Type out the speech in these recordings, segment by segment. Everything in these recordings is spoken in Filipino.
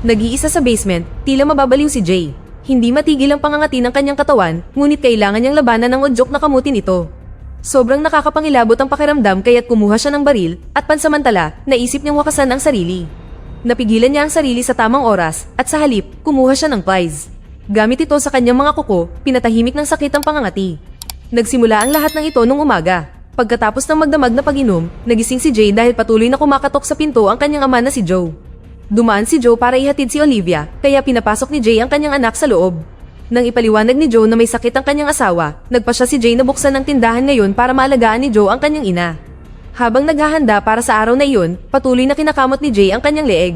Nag-iisa sa basement, tila mababaliw si Jay. Hindi matigil ang pangangati ng kanyang katawan, ngunit kailangan niyang labanan ng udyok na kamutin ito. Sobrang nakakapangilabot ang pakiramdam kaya't kumuha siya ng baril at pansamantala, naisip niyang wakasan ang sarili. Napigilan niya ang sarili sa tamang oras at sa halip, kumuha siya ng plies. Gamit ito sa kanyang mga kuko, pinatahimik ng sakit ang pangangati. Nagsimula ang lahat ng ito nung umaga. Pagkatapos ng magdamag na pag-inom, nagising si Jay dahil patuloy na kumakatok sa pinto ang kanyang ama na si Joe. Dumaan si Joe para ihatid si Olivia, kaya pinapasok ni Jay ang kanyang anak sa loob. Nang ipaliwanag ni Joe na may sakit ang kanyang asawa, nagpasya si Jay na buksan ng tindahan ngayon para maalagaan ni Joe ang kanyang ina. Habang naghahanda para sa araw na iyon, patuloy na kinakamot ni Jay ang kanyang leeg.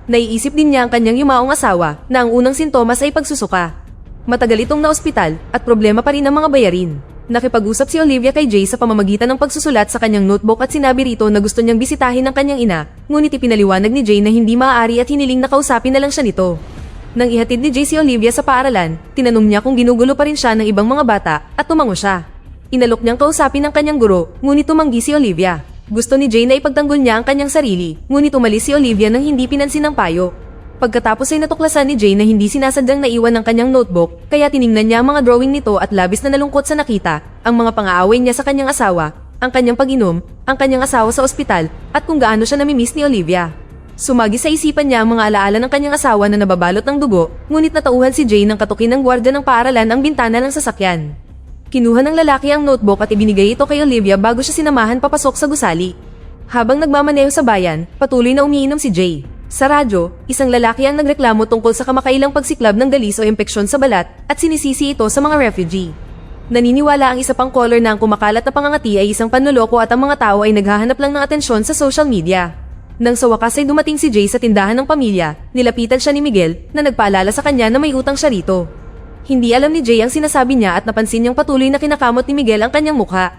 Naiisip din niya ang kanyang yumaong asawa na ang unang sintomas ay pagsusuka. Matagal itong naospital at problema pa rin ang mga bayarin. Nakipag-usap si Olivia kay Jay sa pamamagitan ng pagsusulat sa kanyang notebook at sinabi rito na gusto niyang bisitahin ang kanyang ina, ngunit ipinaliwanag ni Jay na hindi maaari at hiniling na kausapin na lang siya nito. Nang ihatid ni Jay si Olivia sa paaralan, tinanong niya kung ginugulo pa rin siya ng ibang mga bata at tumango siya. Inalok niyang kausapin ang kanyang guro, ngunit tumanggi si Olivia. Gusto ni Jay na ipagtanggol niya ang kanyang sarili, ngunit umalis si Olivia nang hindi pinansin ng payo. Pagkatapos ay natuklasan ni Jay na hindi sinasadyang naiwan ang kanyang notebook, kaya tiningnan niya ang mga drawing nito at labis na nalungkot sa nakita, ang mga pang-aaway niya sa kanyang asawa, ang kanyang pag-inom, ang kanyang asawa sa ospital, at kung gaano siya namimiss ni Olivia. Sumagi sa isipan niya ang mga alaala ng kanyang asawa na nababalot ng dugo, ngunit natauhan si Jay ng katukin ng gwardiya ng paaralan ang bintana ng sasakyan. Kinuha ng lalaki ang notebook at ibinigay ito kay Olivia bago siya sinamahan papasok sa gusali. Habang nagmamaneho sa bayan, patuloy na umiinom si Jay. Sa radyo, isang lalaki ang nagreklamo tungkol sa kamakailang pagsiklab ng galis o impeksyon sa balat at sinisisi ito sa mga refugee. Naniniwala ang isa pang caller na ang kumakalat na pangangati ay isang panloloko at ang mga tao ay naghahanap lang ng atensyon sa social media. Nang sa wakas ay dumating si Jay sa tindahan ng pamilya, nilapitan siya ni Miguel na nagpaalala sa kanya na may utang siya rito. Hindi alam ni Jay ang sinasabi niya at napansin niyang patuloy na kinakamot ni Miguel ang kanyang mukha.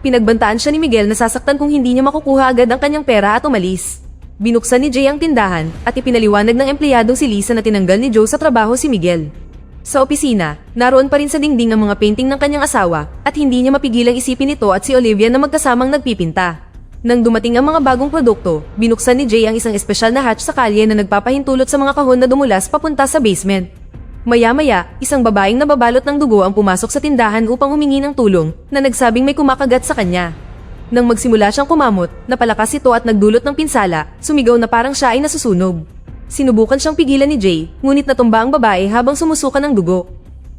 Pinagbantaan siya ni Miguel na sasaktan kung hindi niya makukuha agad ang kanyang pera at umalis. Binuksan ni Jay ang tindahan at ipinaliwanag ng empleyadong si Lisa na tinanggal ni Joe sa trabaho si Miguel. Sa opisina, naroon pa rin sa dingding ang mga painting ng kanyang asawa at hindi niya mapigilang isipin ito at si Olivia na magkasamang nagpipinta. Nang dumating ang mga bagong produkto, binuksan ni Jay ang isang espesyal na hatch sa kalye na nagpapahintulot sa mga kahon na dumulas papunta sa basement. Maya-maya, isang babaeng nababalot ng dugo ang pumasok sa tindahan upang humingi ng tulong na nagsabing may kumakagat sa kanya. Nang magsimula siyang kumamot, napalakas ito at nagdulot ng pinsala, sumigaw na parang siya ay nasusunog. Sinubukan siyang pigilan ni Jay, ngunit natumba ang babae habang sumusuka ng dugo.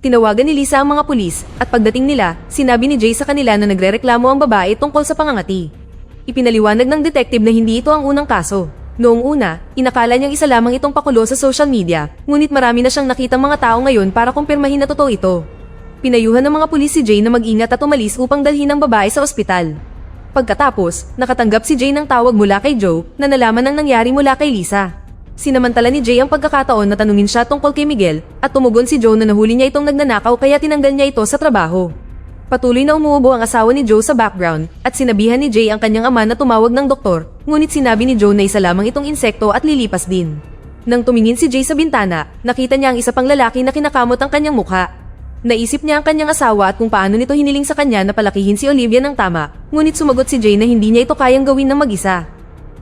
Tinawagan ni Lisa ang mga pulis, at pagdating nila, sinabi ni Jay sa kanila na nagrereklamo ang babae tungkol sa pangangati. Ipinaliwanag ng detective na hindi ito ang unang kaso. Noong una, inakala niyang isa lamang itong pakulo sa social media, ngunit marami na siyang nakitang mga tao ngayon para kumpirmahin na totoo ito. Pinayuhan ng mga pulis si Jay na mag-ingat at umalis upang dalhin ang babae sa ospital. Pagkatapos, nakatanggap si Jay ng tawag mula kay Joe na nalaman ang nangyari mula kay Lisa. Sinamantala ni Jay ang pagkakataon na tanungin siya tungkol kay Miguel at tumugon si Joe na nahuli niya itong nagnanakaw kaya tinanggal niya ito sa trabaho. Patuloy na umuubo ang asawa ni Joe sa background at sinabihan ni Jay ang kanyang ama na tumawag ng doktor, ngunit sinabi ni Joe na isa lamang itong insekto at lilipas din. Nang tumingin si Jay sa bintana, nakita niya ang isa pang lalaki na kinakamot ang kanyang mukha. Naisip niya ang kanyang asawa at kung paano nito hiniling sa kanya na palakihin si Olivia ng tama, ngunit sumagot si Jay na hindi niya ito kayang gawin ng mag-isa.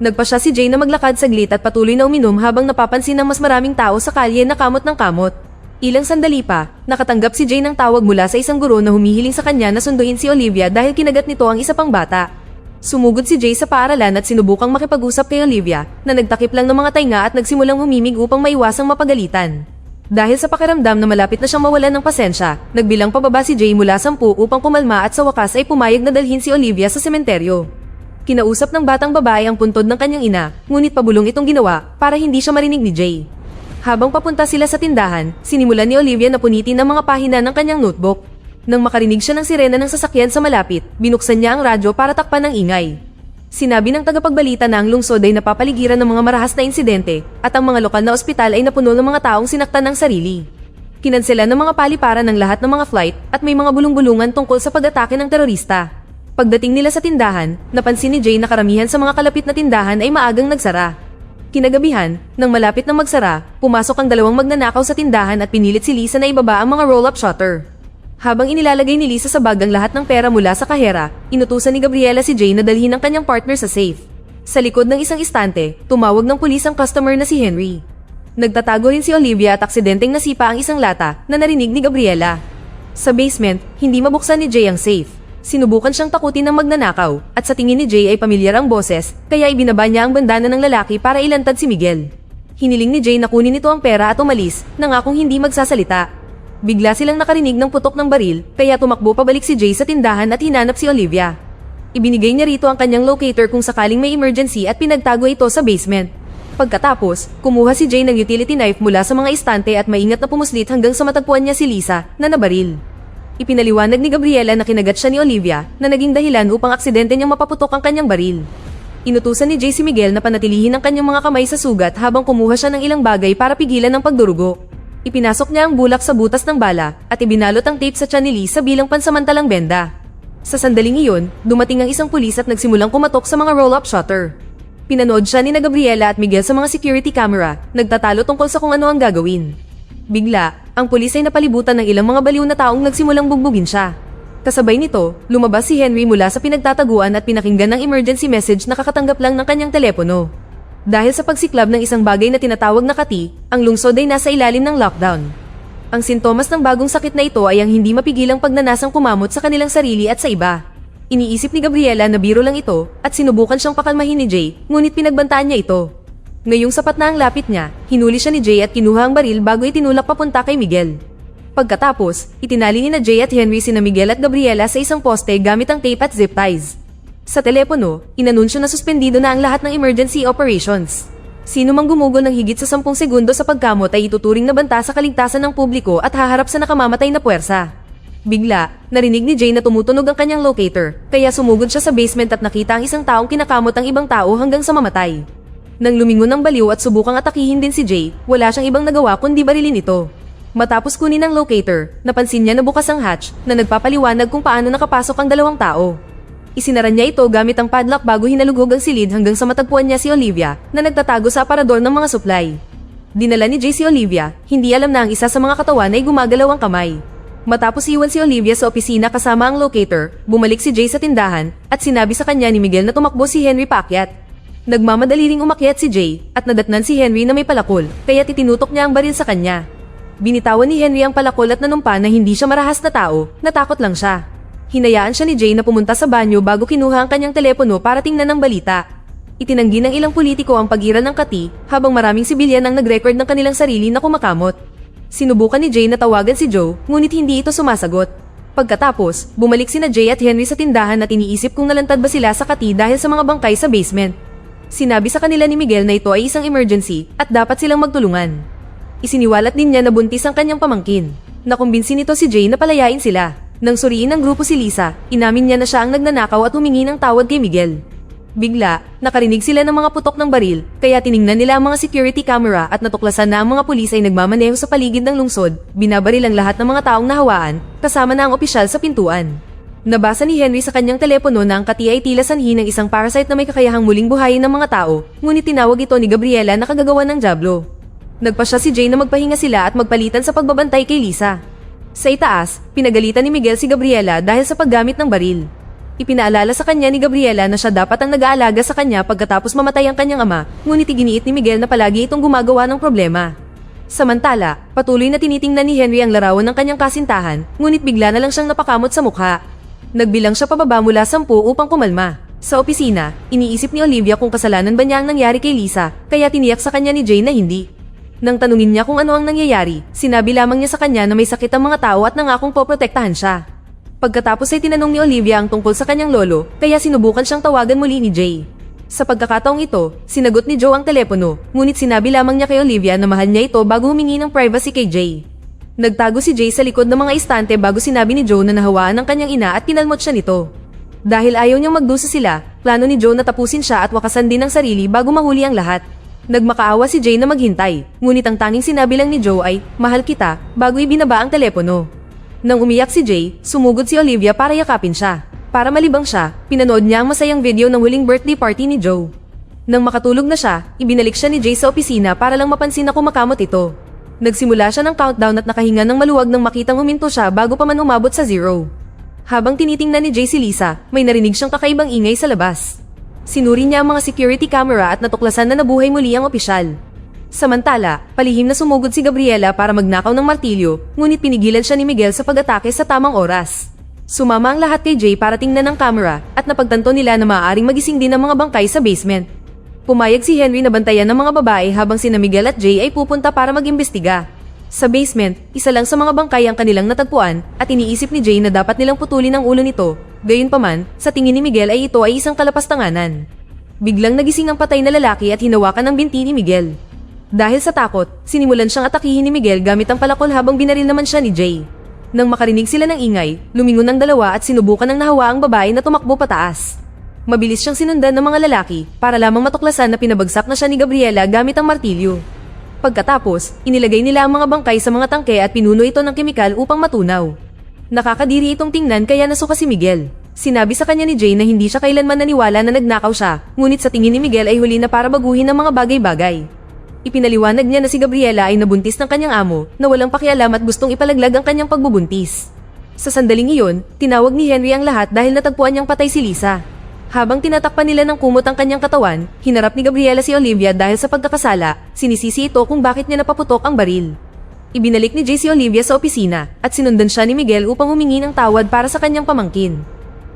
Nagpasya si Jay na maglakad saglit at patuloy na uminom habang napapansin ng mas maraming tao sa kalye na kamot ng kamot. Ilang sandali pa, nakatanggap si Jay ng tawag mula sa isang guro na humihiling sa kanya na sunduin si Olivia dahil kinagat nito ang isa pang bata. Sumugod si Jay sa paaralan at sinubukang makipag-usap kay Olivia na nagtakip lang ng mga tainga at nagsimulang humimig upang maiwasang mapagalitan. Dahil sa pakiramdam na malapit na siyang mawalan ng pasensya, nagbilang pababa si Jay mula 10 upang kumalma at sa wakas ay pumayag na dalhin si Olivia sa sementeryo. Kinausap ng batang babae ang puntod ng kanyang ina, ngunit pabulong itong ginawa para hindi siya marinig ni Jay. Habang papunta sila sa tindahan, sinimulan ni Olivia na punitin ang mga pahina ng kanyang notebook. Nang makarinig siya ng sirena ng sasakyan sa malapit, binuksan niya ang radyo para takpan ng ingay. Sinabi ng tagapagbalita na ang lungsod ay napapaligiran ng mga marahas na insidente at ang mga lokal na ospital ay napuno ng mga taong sinaktan ng sarili. Kinansela ng mga paliparan ng lahat ng mga flight at may mga bulong-bulungan tungkol sa pag-atake ng terorista. Pagdating nila sa tindahan, napansin ni Jay na karamihan sa mga kalapit na tindahan ay maagang nagsara. Kinagabihan, nang malapit na magsara, pumasok ang dalawang magnanakaw sa tindahan at pinilit si Lisa na ibaba ang mga roll-up shutter. Habang inilalagay ni Lisa sa bag ang lahat ng pera mula sa kahera, inutusan ni Gabriela si Jay na dalhin ang kanyang partner sa safe. Sa likod ng isang istante, tumawag ng pulis ang customer na si Henry. Nagtatago rin si Olivia at aksidenteng nasipa ang isang lata na narinig ni Gabriela. Sa basement, hindi mabuksan ni Jay ang safe. Sinubukan siyang takutin ng magnanakaw at sa tingin ni Jay ay pamilyar ang boses kaya ibinaba niya ang bandana ng lalaki para ilantad si Miguel. Hiniling ni Jay na kunin nito ang pera at umalis nangakong hindi magsasalita. Bigla silang nakarinig ng putok ng baril kaya tumakbo pabalik si Jay sa tindahan at hinanap si Olivia. Ibinigay niya rito ang kanyang locator kung sakaling may emergency at pinagtago ito sa basement. Pagkatapos, kumuha si Jay ng utility knife mula sa mga istante at maingat na pumuslit hanggang sa matagpuan niya si Lisa na nabaril. Ipinaliwanag ni Gabriela na kinagat siya ni Olivia na naging dahilan upang aksidente niyang mapaputok ang kanyang baril. Inutusan ni Jay si Miguel na panatilihin ang kanyang mga kamay sa sugat habang kumuha siya ng ilang bagay para pigilan ang pagdurugo. Ipinasok niya ang bulak sa butas ng bala at ibinalot ang tape sa tiyan ni Lisa bilang pansamantalang benda. Sa sandaling iyon, dumating ang isang pulis at nagsimulang kumatok sa mga roll-up shutter. Pinanood siya ni na Gabriela at Miguel sa mga security camera, nagtatalo tungkol sa kung ano ang gagawin. Bigla, ang pulis ay napalibutan ng ilang mga baliw na taong nagsimulang bugbugin siya. Kasabay nito, lumabas si Henry mula sa pinagtataguan at pinakinggan ng emergency message na kakatanggap lang ng kanyang telepono. Dahil sa pagsiklab ng isang bagay na tinatawag na kati, ang lungsod ay nasa ilalim ng lockdown. Ang sintomas ng bagong sakit na ito ay ang hindi mapigilang pagnanasang kumamot sa kanilang sarili at sa iba. Iniisip ni Gabriela na biro lang ito at sinubukan siyang pakalmahin ni Jay, ngunit pinagbantaan niya ito. Ngayong sapat na ang lapit niya, hinuli siya ni Jay at kinuha ang baril bago itinulak papunta kay Miguel. Pagkatapos, itinali ni na Jay at Henry sina Miguel at Gabriela sa isang poste gamit ang tape at zip ties. Sa telepono, inanunsyo na suspendido na ang lahat ng emergency operations. Sino mang gumugol ng higit sa 10 segundo sa pagkamot ay ituturing na banta sa kaligtasan ng publiko at haharap sa nakamamatay na puwersa. Bigla, narinig ni Jay na tumutunog ang kanyang locator, kaya sumugod siya sa basement at nakita ang isang taong kinakamot ang ibang tao hanggang sa mamatay. Nang lumingon ng baliw at subukang atakihin din si Jay, wala siyang ibang nagawa kundi barilin ito. Matapos kunin ang locator, napansin niya na bukas ang hatch na nagpapaliwanag kung paano nakapasok ang dalawang tao. Isinara niya ito gamit ang padlock bago hinalugog ang silid hanggang sa matagpuan niya si Olivia na nagtatago sa aparador ng mga supply. Dinala ni Jay si Olivia, hindi alam na ang isa sa mga katawan ay gumagalaw ang kamay. Matapos iwan si Olivia sa opisina kasama ang locator, bumalik si Jay sa tindahan at sinabi sa kanya ni Miguel na tumakbo si Henry paakyat. Nagmamadali ring umakyat si Jay at nadatnan si Henry na may palakol kaya titinutok niya ang baril sa kanya. Binitawan ni Henry ang palakol at nanumpa na hindi siya marahas na tao, natakot lang siya. Hinayaan siya ni Jay na pumunta sa banyo bago kinuha ang kanyang telepono para tingnan ang balita. Itinanggi ng ilang politiko ang pagiran ng kati habang maraming sibilyan ang nag-record ng kanilang sarili na kumakamot. Sinubukan ni Jay na tawagan si Joe, ngunit hindi ito sumasagot. Pagkatapos, bumalik sina Jay at Henry sa tindahan at iniisip kung nalantad ba sila sa kati dahil sa mga bangkay sa basement. Sinabi sa kanila ni Miguel na ito ay isang emergency at dapat silang magtulungan. Isiniwalat din niya na buntis ang kanyang pamangkin. Nakumbinsi nito si Jay na palayain sila. Nang suriin ng grupo si Lisa, inamin niya na siya ang nagnanakaw at humingi ng tawad kay Miguel. Bigla, nakarinig sila ng mga putok ng baril, kaya tiningnan nila ang mga security camera at natuklasan na ang mga pulis ay nagmamaneho sa paligid ng lungsod, binabaril ang lahat ng mga taong nahawaan, kasama na ang opisyal sa pintuan. Nabasa ni Henry sa kanyang telepono na ang kati ay tila sanhi ng isang parasite na may kakayahang muling buhayin ng mga tao, ngunit tinawag ito ni Gabriela na kagagawa ng Diablo. Nagpasya si Jay na magpahinga sila at magpalitan sa pagbabantay kay Lisa. Sa itaas, pinagalitan ni Miguel si Gabriela dahil sa paggamit ng baril. Ipinaalala sa kanya ni Gabriela na siya dapat ang nag-aalaga sa kanya pagkatapos mamatay ang kanyang ama, ngunit iginiit ni Miguel na palagi itong gumagawa ng problema. Samantala, patuloy na tinitingnan ni Henry ang larawan ng kanyang kasintahan, ngunit bigla na lang siyang napakamot sa mukha. Nagbilang siya pababa mula 10 upang kumalma. Sa opisina, iniisip ni Olivia kung kasalanan ba niya ang nangyari kay Lisa, kaya tiniyak sa kanya ni Jay na hindi. Nang tanungin niya kung ano ang nangyayari, sinabi lamang niya sa kanya na may sakit ang mga tao at nangakong poprotektahan siya. Pagkatapos ay tinanong ni Olivia ang tungkol sa kanyang lolo, kaya sinubukan siyang tawagan muli ni Jay. Sa pagkakataong ito, sinagot ni Joe ang telepono, ngunit sinabi lamang niya kay Olivia na mahal niya ito bago humingi ng privacy kay Jay. Nagtago si Jay sa likod ng mga istante bago sinabi ni Joe na nahawaan ng kanyang ina at kinalmot siya nito. Dahil ayaw niyang magdusa sila, plano ni Joe na tapusin siya at wakasan din ang sarili bago mahuli ang lahat. Nagmakaawa si Jay na maghintay, ngunit ang tanging sinabi lang ni Joe ay, "Mahal kita," bago ibinaba ang telepono. Nang umiyak si Jay, sumugod si Olivia para yakapin siya. Para malibang siya, pinanood niya ang masayang video ng huling birthday party ni Joe. Nang makatulog na siya, ibinalik siya ni Jay sa opisina para lang mapansin na kumakamot ito. Nagsimula siya ng countdown at nakahinga ng maluwag nang makitang huminto siya bago pa man umabot sa 0. Habang tinitingnan ni Jay si Lisa, may narinig siyang kakaibang ingay sa labas. Sinuri niya ang mga security camera at natuklasan na nabuhay muli ang opisyal. Samantala, palihim na sumugod si Gabriela para magnakaw ng martilyo, ngunit pinigilan siya ni Miguel sa pag-atake sa tamang oras. Sumama ang lahat kay Jay para tingnan ng kamera at napagtanto nila na maaaring magising din ang mga bangkay sa basement. Pumayag si Henry na bantayan ng mga babae habang sina Miguel at Jay ay pupunta para mag-imbestiga. Sa basement, isa lang sa mga bangkay ang kanilang natagpuan at iniisip ni Jay na dapat nilang putulin ang ulo nito. Gayunpaman, sa tingin ni Miguel ay ito ay isang kalapastanganan. Biglang nagising ang patay na lalaki at hinawakan ang binti ni Miguel. Dahil sa takot, sinimulan siyang atakihin ni Miguel gamit ang palakol habang binaril naman siya ni Jay. Nang makarinig sila ng ingay, lumingon ang dalawa at sinubukan ng nahawa ang babae na tumakbo pataas. Mabilis siyang sinundan ng mga lalaki para lamang matuklasan na pinabagsak na siya ni Gabriela gamit ang martilyo. Pagkatapos, inilagay nila ang mga bangkay sa mga tangke at pinuno ito ng kemikal upang matunaw. Nakakadiri itong tingnan kaya nasuka si Miguel. Sinabi sa kanya ni Jay na hindi siya kailanman naniwala na nagnakaw siya, ngunit sa tingin ni Miguel ay huli na para baguhin ang mga bagay-bagay. Ipinaliwanag niya na si Gabriela ay nabuntis ng kanyang amo na walang pakialam at gustong ipalaglag ang kanyang pagbubuntis. Sa sandaling iyon, tinawag ni Henry ang lahat dahil natagpuan niyang patay si Lisa. Habang tinatakpan nila ng kumot ang kanyang katawan, hinarap ni Gabriela si Olivia dahil sa pagkakasala, sinisisi ito kung bakit niya napaputok ang baril. Ibinalik ni Jay si Olivia sa opisina at sinundan siya ni Miguel upang humingi ng tawad para sa kanyang pamangkin.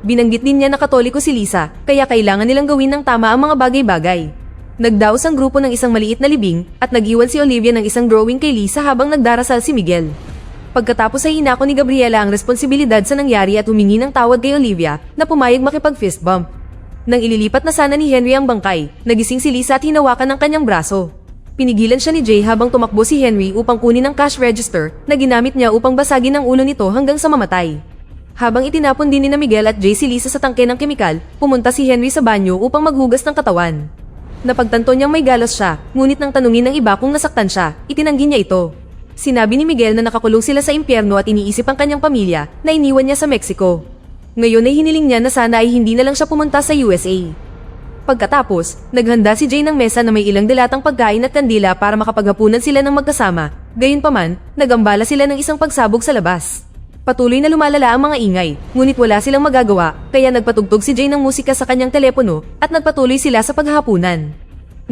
Binanggit din niya na Katoliko si Lisa, kaya kailangan nilang gawin ng tama ang mga bagay-bagay. Nagdaos ang grupo ng isang maliit na libing at nag-iwan si Olivia ng isang drawing kay Lisa habang nagdarasal si Miguel. Pagkatapos ay inako ni Gabriela ang responsibilidad sa nangyari at humingi ng tawad kay Olivia na pumayag makipag-fist bump. Nang ililipat na sana ni Henry ang bangkay, nagising si Lisa at hinawakan ang kanyang braso. Pinigilan siya ni Jay habang tumakbo si Henry upang kunin ang cash register na ginamit niya upang basagin ang ulo nito hanggang sa mamatay. Habang itinapon din ni Miguel at Jay si Lisa sa tangke ng kemikal, pumunta si Henry sa banyo upang maghugas ng katawan. Napagtanto niyang may galos siya, ngunit nang tanungin ng iba kung nasaktan siya, itinanggi niya ito. Sinabi ni Miguel na nakakulong sila sa impyerno at iniisip ang kanyang pamilya na iniwan niya sa Mexico. Ngayon ay hiniling niya na sana ay hindi na lang siya pumunta sa USA. Pagkatapos, naghanda si Jay ng mesa na may ilang dilatang pagkain at kandila para makapaghapunan sila ng magkasama. Gayunpaman, nagambala sila ng isang pagsabog sa labas. Patuloy na lumalala ang mga ingay, ngunit wala silang magagawa, kaya nagpatugtog si Jay ng musika sa kanyang telepono at nagpatuloy sila sa paghahapunan.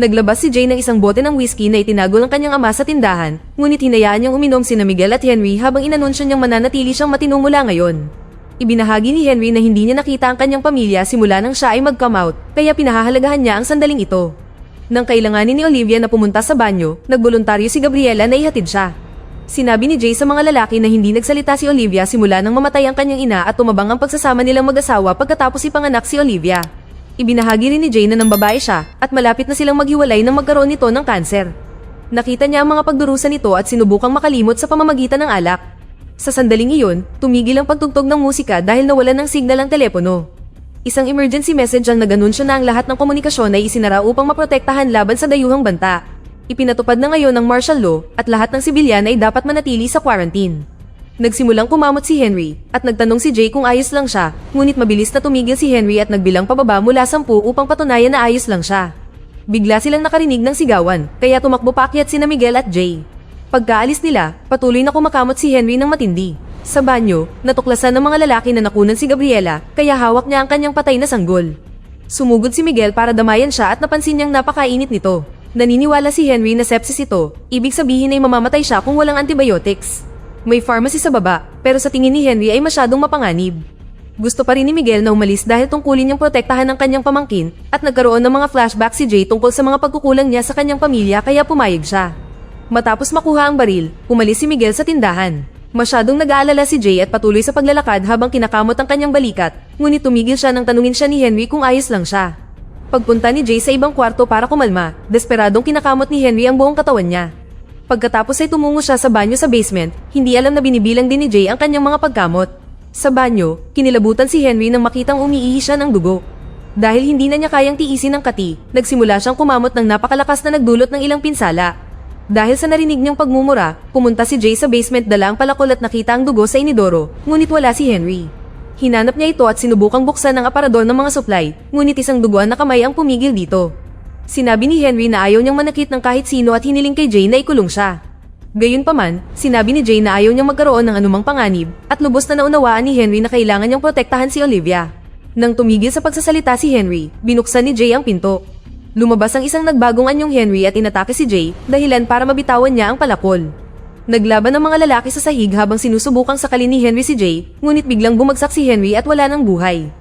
Naglabas si Jay ng isang bote ng whiskey na itinago ng kanyang ama sa tindahan, ngunit hinayaan niyang uminom sina Miguel at Henry habang inanunsyo niyang mananatili siyang matino mula ngayon. Ibinahagi ni Henry na hindi niya nakita ang kanyang pamilya simula nang siya ay mag-come out, kaya pinahahalagahan niya ang sandaling ito. Nang kailanganin ni Olivia na pumunta sa banyo, nagboluntaryo si Gabriela na ihatid siya. Sinabi ni Jay sa mga lalaki na hindi nagsalita si Olivia simula nang mamatay ang kanyang ina at tumabang ang pagsasama nilang mag-asawa pagkatapos ipanganak si Olivia. Ibinahagi rin ni Jay na nang babae siya at malapit na silang maghiwalay nang magkaroon nito ng kanser. Nakita niya ang mga pagdurusa nito at sinubukang makalimot sa pamamagitan ng alak. Sa sandaling iyon, tumigil ang pagtugtog ng musika dahil nawalan ng signal ang telepono. Isang emergency message ang nag-anunsyo na ang lahat ng komunikasyon ay isinara upang maprotektahan laban sa dayuhang banta. Ipinatupad na ngayon ng martial law at lahat ng sibilyan ay dapat manatili sa quarantine. Nagsimulang kumamot si Henry at nagtanong si Jay kung ayos lang siya, ngunit mabilis na tumigil si Henry at nagbilang pababa mula 10 upang patunayan na ayos lang siya. Bigla silang nakarinig ng sigawan, kaya tumakbo paakyat sina Miguel at Jay. Pagkaalis nila, patuloy na kumakamot si Henry ng matindi. Sa banyo, natuklasan ng mga lalaki na nakunan si Gabriela, kaya hawak niya ang kanyang patay na sanggol. Sumugod si Miguel para damayan siya at napansin niyang napakainit nito. Naniniwala si Henry na sepsis ito, ibig sabihin ay mamamatay siya kung walang antibiotics. May pharmacy sa baba, pero sa tingin ni Henry ay masyadong mapanganib. Gusto pa rin ni Miguel na umalis dahil tungkulin niyang protektahan ang kanyang pamangkin at nagkaroon ng mga flashback si Jay tungkol sa mga pagkukulang niya sa kanyang pamilya kaya pumayag siya. Matapos makuha ang baril, umalis si Miguel sa tindahan. Masyadong nag-aalala si Jay at patuloy sa paglalakad habang kinakamot ang kanyang balikat, ngunit tumigil siya nang tanungin siya ni Henry kung ayos lang siya. Pagpunta ni Jay sa ibang kwarto para kumalma, desperadong kinakamot ni Henry ang buong katawan niya. Pagkatapos ay tumungo siya sa banyo sa basement, hindi alam na binibilang din ni Jay ang kanyang mga pagkamot. Sa banyo, kinilabutan si Henry nang makitang umiihi siya ng dugo. Dahil hindi na niya kayang tiisin ang kati, nagsimula siyang kumamot ng napakalakas na nagdulot ng ilang pinsala. Dahil sa narinig niyang pagmumura, pumunta si Jay sa basement dala ang palakol at nakita ang dugo sa inidoro, ngunit wala si Henry. Hinanap niya ito at sinubukang buksan ang aparador ng mga supply, ngunit isang duguan na kamay ang pumigil dito. Sinabi ni Henry na ayaw niyang manakit ng kahit sino at hiniling kay Jay na ikulong siya. Gayunpaman, sinabi ni Jay na ayaw niyang magkaroon ng anumang panganib at lubos na naunawaan ni Henry na kailangan niyang protektahan si Olivia. Nang tumigil sa pagsasalita si Henry, binuksan ni Jay ang pinto. Lumabas ang isang nagbagong anyong Henry at inatake si Jay, dahilan para mabitawan niya ang palakol. Naglaban ang mga lalaki sa sahig habang sinusubukang sakalin ni Henry si Jay, ngunit biglang bumagsak si Henry at wala ng buhay.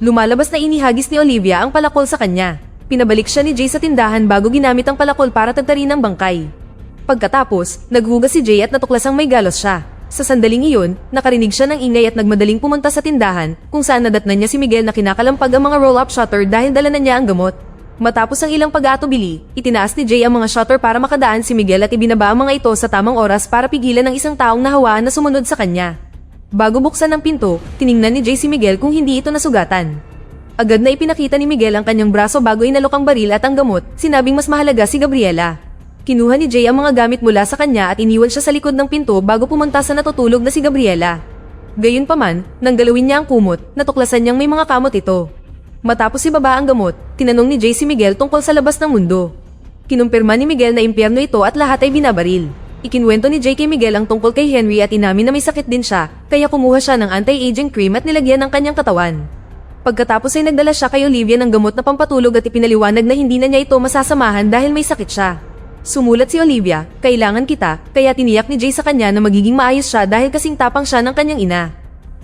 Lumalabas na inihagis ni Olivia ang palakol sa kanya. Pinabalik siya ni Jay sa tindahan bago ginamit ang palakol para tagtarin ang bangkay. Pagkatapos, naghugas si Jay at natuklasang may galos siya. Sa sandaling iyon, nakarinig siya ng ingay at nagmadaling pumunta sa tindahan kung saan nadatnan niya si Miguel na kinakalampag ang mga roll-up shutter dahil dala na niya ang gamot. Matapos ang ilang pag-aatubili, itinaas ni Jay ang mga shutter para makadaan si Miguel at ibinaba ang mga ito sa tamang oras para pigilan ng isang taong nahawaan na sumunod sa kanya. Bago buksan ang pinto, tiningnan ni Jay si Miguel kung hindi ito nasugatan. Agad na ipinakita ni Miguel ang kanyang braso bago inalok ang baril at ang gamot, sinabing mas mahalaga si Gabriela. Kinuha ni Jay ang mga gamit mula sa kanya at iniwan siya sa likod ng pinto bago pumunta sa natutulog na si Gabriela. Gayunpaman, nang galawin niya ang kumot, natuklasan niyang may mga kamot ito. Matapos ibaba ang gamot, tinanong ni Jay si Miguel tungkol sa labas ng mundo. Kinumpirma ni Miguel na impyerno ito at lahat ay binabaril. Ikinwento ni Jay kay Miguel ang tungkol kay Henry at inamin na may sakit din siya, kaya kumuha siya ng anti-aging cream at nilagyan ng kanyang katawan. Pagkatapos ay nagdala siya kay Olivia ng gamot na pampatulog at ipinaliwanag na hindi na niya ito masasamahan dahil may sakit siya. Sumulat si Olivia, "Kailangan kita," kaya tiniyak ni Jay sa kanya na magiging maayos siya dahil kasing tapang siya ng kanyang ina.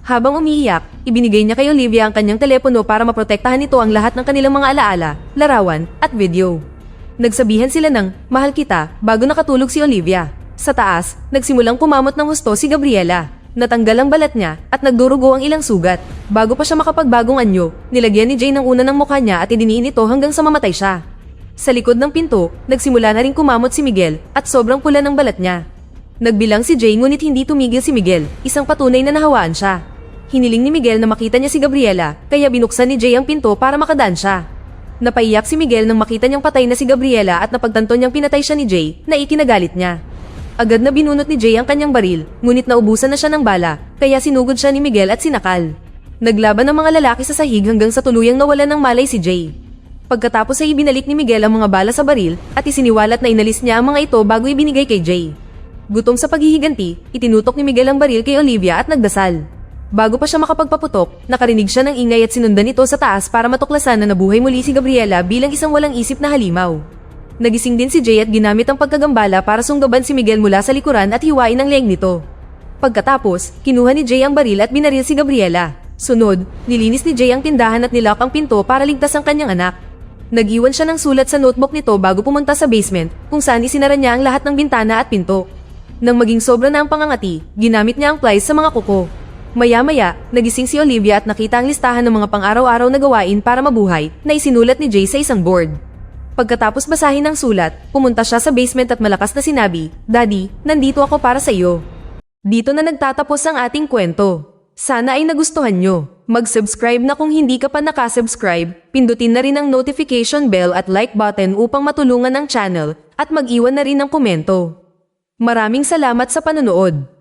Habang umiiyak, ibinigay niya kay Olivia ang kanyang telepono para maprotektahan nito ang lahat ng kanilang mga alaala, larawan, at video. Nagsabihan sila ng, "Mahal kita," bago nakatulog si Olivia. Sa taas, nagsimulang kumamot ng husto si Gabriela. Natanggal ang balat niya at nagdurugo ang ilang sugat. Bago pa siya makapagbagong anyo, nilagyan ni Jay ng una ng mukha niya at idiniin ito hanggang sa mamatay siya. Sa likod ng pinto, nagsimula na rin kumamot si Miguel at sobrang pula ng balat niya. Nagbilang si Jay ngunit hindi tumigil si Miguel, isang patunay na nahawaan siya. Hiniling ni Miguel na makita niya si Gabriela, kaya binuksan ni Jay ang pinto para makadaan siya. Napaiyak si Miguel nang makita niyang patay na si Gabriela at napagtanto niyang pinatay siya ni Jay na ikinagalit niya. Agad na binunot ni Jay ang kanyang baril, ngunit naubusan na siya ng bala, kaya sinugod siya ni Miguel at sinakal. Naglaban ang mga lalaki sa sahig hanggang sa tuluyang nawalan ng malay si Jay. Pagkatapos ay ibinalik ni Miguel ang mga bala sa baril at isiniwalat na inalis niya ang mga ito bago ibinigay kay Jay. Gutom sa paghihiganti, itinutok ni Miguel ang baril kay Olivia at nagdasal. Bago pa siya makapagpaputok, nakarinig siya ng ingay at sinundan ito sa taas para matuklasan na nabuhay muli si Gabriela bilang isang walang isip na halimaw. Nagising din si Jay at ginamit ang pagkagambala para sunggaban si Miguel mula sa likuran at hiwain ang leeg nito. Pagkatapos, kinuha ni Jay ang baril at binaril si Gabriela. Sunod, nilinis ni Jay ang tindahan at nilock ang pinto para ligtas ang kanyang anak. Nag-iwan siya ng sulat sa notebook nito bago pumunta sa basement kung saan isinara niya ang lahat ng bintana at pinto. Nang maging sobra na ang pangangati, ginamit niya ang pliers sa mga kuko. Maya-maya, nagising si Olivia at nakita ang listahan ng mga pang-araw-araw na gawain para mabuhay na isinulat ni Jay sa isang board. Pagkatapos basahin ang sulat, pumunta siya sa basement at malakas na sinabi, "Daddy, nandito ako para sa iyo." Dito na nagtatapos ang ating kwento. Sana ay nagustuhan nyo. Mag-subscribe na kung hindi ka pa nakasubscribe, pindutin na rin ang notification bell at like button upang matulungan ang channel at mag-iwan na rin ng komento. Maraming salamat sa panonood.